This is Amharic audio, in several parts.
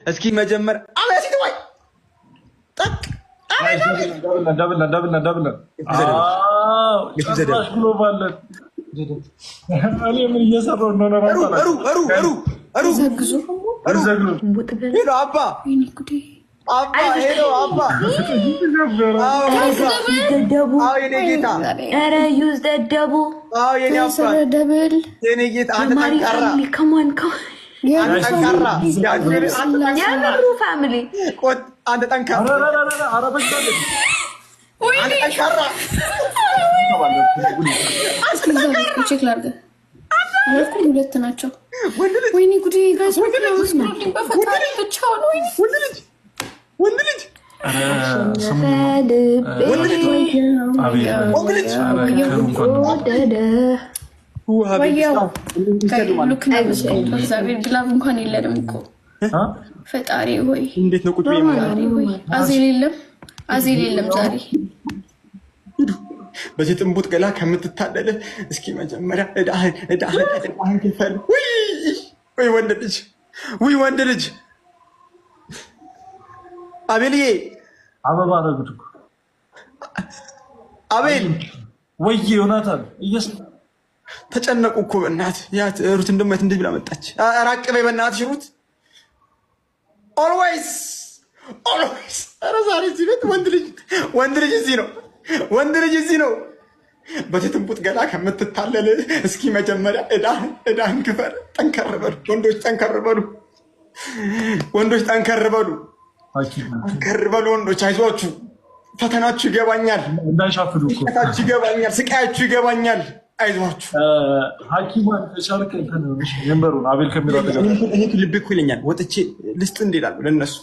እስኪ መጀመር አለሲት ወይ ጠቅ ደብል ግሎባል እኔ ምን እየሰራሁ እንደሆነ አንተ ጠንካራ ሁለት ናቸው። ወይኔ ጉዴ ጋይስ እንኳን የለንም እኮ ፈጣሪ ሆይ እንዴት ነው ቁጭ ብዬ አዜል የለም ዛሬ በዚህ ጥንቡት ገላ ከምትታደለ እስኪ መጀመሪያ እዳህን ክፈል። ወይ ወንድ ልጅ አቤልዬ አበባ ረግድ እኮ አቤል ወይ ዮናታን ተጨነቁ እኮ በእናት ያት ሩት እንደማይት እንደዚህ ብላ መጣች። ራቅ በይ በእናትሽ ሩት። ኦልዌይስ ኧረ ዛሬ እዚህ ቤት ወንድ ልጅ እዚህ ነው። በትንቡት ገላ ከምትታለል እስኪ መጀመሪያ እዳህን ክፈል። ጠንከር በሉ ወንዶች፣ ጠንከር በሉ ወንዶች። አይዟችሁ፣ ፈተናችሁ ይገባኛል፣ እንዳይሻፍዱ እኮ ፈተናችሁ ይገባኛል፣ ስቃያችሁ ይገባኛል። አይዟችሁ ሐኪማን ተቻልከ ተነሽ ነምበሩን አቤል ከሚለው ይሄ ልብ እኮ ይለኛል። ወጥቼ ልስጥ እንዴላሉ ለነሱ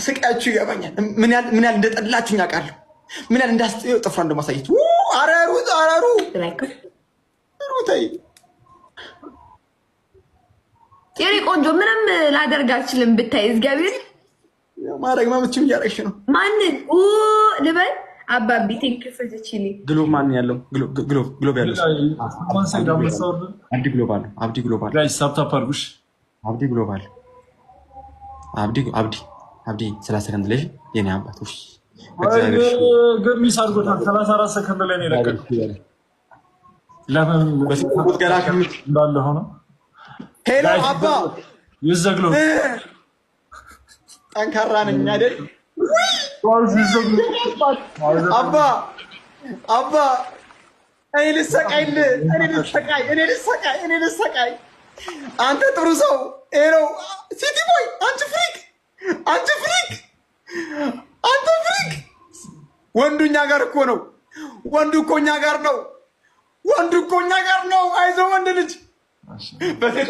ስቃያችሁ ይገባኛል። ምን ያህል እንደጠላችሁኝ አውቃለሁ። ምን ያህል እንዳስጠየው ጥፍሯ እንደማሳየት አረሩ ሩታይ የኔ ቆንጆ ምንም ላደርግ አልችልም። ብታይ እግዚአብሔር ማድረግ ማምችም እያደረግሽ ነው። ማንን ልበል? አባቢ ቴንክ ፎር ዘ ቺሊ ግሎብ ማን ያለው ግሎብ ያለው አብዲ ግሎባል ጋይስ ሳብታፓርጉሽ አብዲ ግሎባል አብዲ 30 ሰከንድ ላይ የኔ አባት እሺ ገሚስ አድርጎታል። 34 ሰከንድ ላይ ነው የለቀቀው። ለምን በስንት ገና እንዳለ ሆኖ ሄሎ አባ ይዘግሎ ጠንካራ ነኝ አይደል? አባ እኔ ልሰቃይ አንተ ጥሩ ሰው ሄሎ ሲቲ ቦይ አንቺ ፍሪክ ወንዱ እኛ ጋር እኮ ነው። ወንዱ እኮ እኛ ጋር ነው። አይዞህ ወንድ ልጅ በሴት